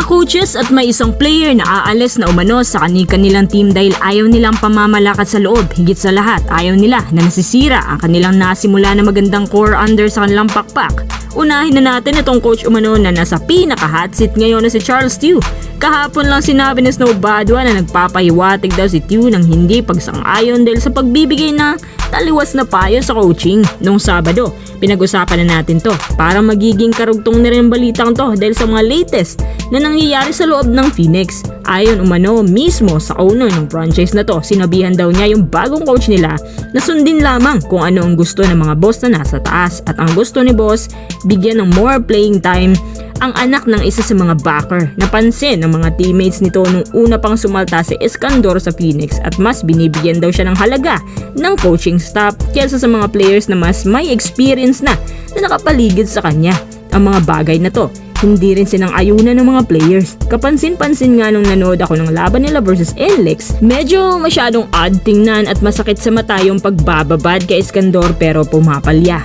mga coaches at may isang player na aalis na umano sa kanilang team dahil ayaw nilang pamamalakad sa loob. Higit sa lahat, ayaw nila na nasisira ang kanilang nasimula na magandang core under sa kanilang pakpak. Unahin na natin itong coach umano na nasa pinaka-hot seat ngayon na si Charles Tew. Kahapon lang sinabi ni Snow Badwa na nagpapahiwatig daw si Tew ng hindi pagsang-ayon dahil sa pagbibigay ng taliwas na payo sa coaching. Noong Sabado, pinag-usapan na natin to para magiging karugtong na rin ang balitang to dahil sa mga latest na nangyayari sa loob ng Phoenix. Ayon umano mismo sa owner ng franchise na to, sinabihan daw niya yung bagong coach nila na sundin lamang kung ano ang gusto ng mga boss na nasa taas at ang gusto ni boss, bigyan ng more playing time ang anak ng isa sa mga backer. Napansin ng mga teammates nito nung una pang sumalta si Escandor sa Phoenix at mas binibigyan daw siya ng halaga ng coaching staff kaysa sa mga players na mas may experience na nakapaligid sa kanya. Ang mga bagay na to, hindi rin sinang-ayunan ng mga players. Kapansin-pansin nga nung nanood ako ng laban nila versus NLEX, medyo masyadong odd tingnan at masakit sa mata yung pagbababad kay Escandor pero pumapalya.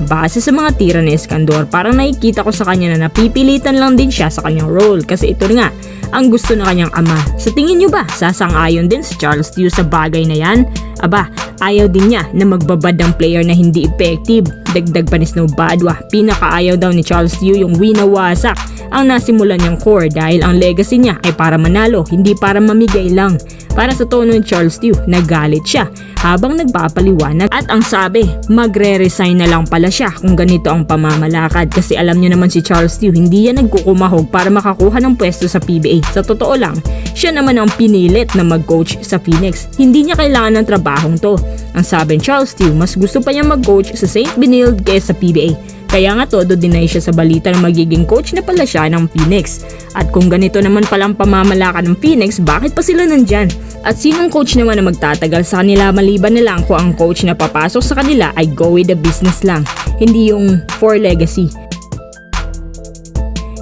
Base sa mga tira ni Escandor, parang nakikita ko sa kanya na napipilitan lang din siya sa kanyang role kasi ito nga ang gusto ng kanyang ama. Sa tingin nyo ba, sasang-ayon din si Charles Tew sa bagay na yan? Aba, ayaw din niya na magbabad ng player na hindi effective. Dagdag pa ni Snow Badwa, pinakaayaw daw ni Charles Tew yung winawasak ang nasimulan niyang core dahil ang legacy niya ay para manalo, hindi para mamigay lang. Para sa tono ni Charles Tew, nagalit siya habang nagpapaliwanag at ang sabi, magre-resign na lang pala siya kung ganito ang pamamalakad kasi alam niyo naman si Charles Tew, hindi yan nagkukumahog para makakuha ng pwesto sa PBA. Sa totoo lang, siya naman ang pinilit na mag-coach sa Phoenix. Hindi niya kailangan ng trabahong to. Ang sabi ni Charles Tew, mas gusto pa niya mag-coach sa St. Benilde kaysa sa PBA. Kaya nga todo deny siya sa balita na magiging coach na pala siya ng Phoenix. At kung ganito naman palang pamamalakad ng Phoenix, bakit pa sila nandyan? At sinong coach naman na magtatagal sa kanila maliban na lang kung ang coach na papasok sa kanila ay go with the business lang, hindi yung for legacy.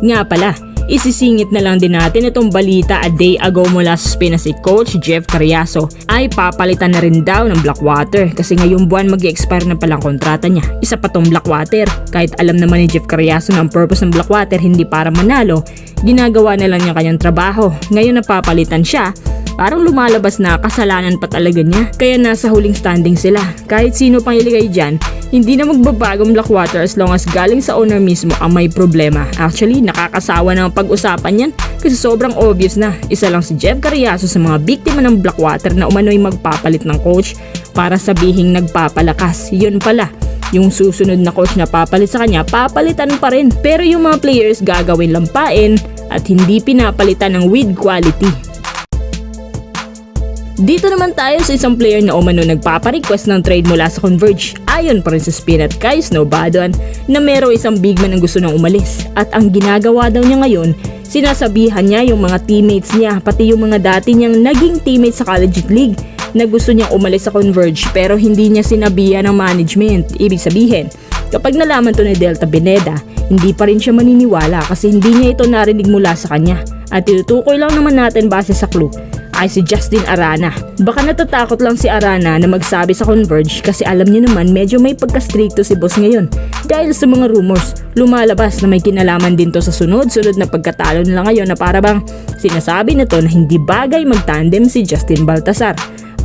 Nga pala, isisingit na lang din natin itong balita a day ago mula sa Spain na si Coach Jeff Carriazo ay papalitan na rin daw ng Blackwater kasi ngayong buwan mag-i-expire na palang kontrata niya. Isa pa tong Blackwater, kahit alam naman ni Jeff Carriazo na ang purpose ng Blackwater hindi para manalo, ginagawa na lang niya kanyang trabaho. Ngayon napapalitan siya, parang lumalabas na kasalanan pa talaga niya kaya nasa huling standing sila. Kahit sino pang iligay dyan, hindi na magbabagong Blackwater as long as galing sa owner mismo ang may problema. Actually, nakakasawa na ang pag-usapan yan kasi sobrang obvious na. Isa lang si Jeff Carriazo sa mga biktima ng Blackwater na umano'y magpapalit ng coach para sabihing nagpapalakas. Yun pala, yung susunod na coach na papalit sa kanya, papalitan pa rin. Pero yung mga players gagawin lampain at hindi pinapalitan ng with quality. Dito naman tayo sa isang player na umano nagpaparequest ng trade mula sa Converge. Ayon pa rin sa Spin at kay Snow Badwa na merong isang big man ang gusto nang umalis. At ang ginagawa daw niya ngayon, sinasabihan niya yung mga teammates niya, pati yung mga dati niyang naging teammates sa College League na gusto niyang umalis sa Converge pero hindi niya sinabihan ng management. Ibig sabihin, kapag nalaman to ni Delta Pineda, hindi pa rin siya maniniwala kasi hindi niya ito narinig mula sa kanya. At tinutukoy lang naman natin base sa clue ay si Justin Arana. Baka natatakot lang si Arana na magsabi sa Converge kasi alam niyo naman medyo may pagka-stricto si boss ngayon. Dahil sa mga rumors, lumalabas na may kinalaman din to sa sunod-sunod na pagkatalo nila ngayon na para bang sinasabi na to na hindi bagay magtandem si Justin Baltasar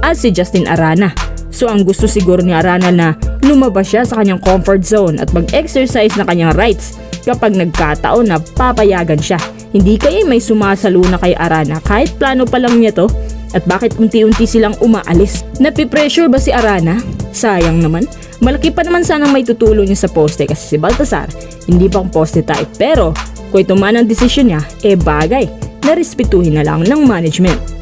at si Justin Arana. So ang gusto siguro ni Arana na lumabas siya sa kanyang comfort zone at mag-exercise na kanyang rights kapag nagkataon na papayagan siya. Hindi kaya may sumasaluna kay Arana kahit plano pa lang niya to? At bakit unti-unti silang umaalis? Napipressure ba si Arana? Sayang naman. Malaki pa naman sanang may tutulong niya sa poste kasi si Baltasar hindi pang poste type. Pero kung ito man ang desisyon niya, bagay na respetuhin na lang ng management.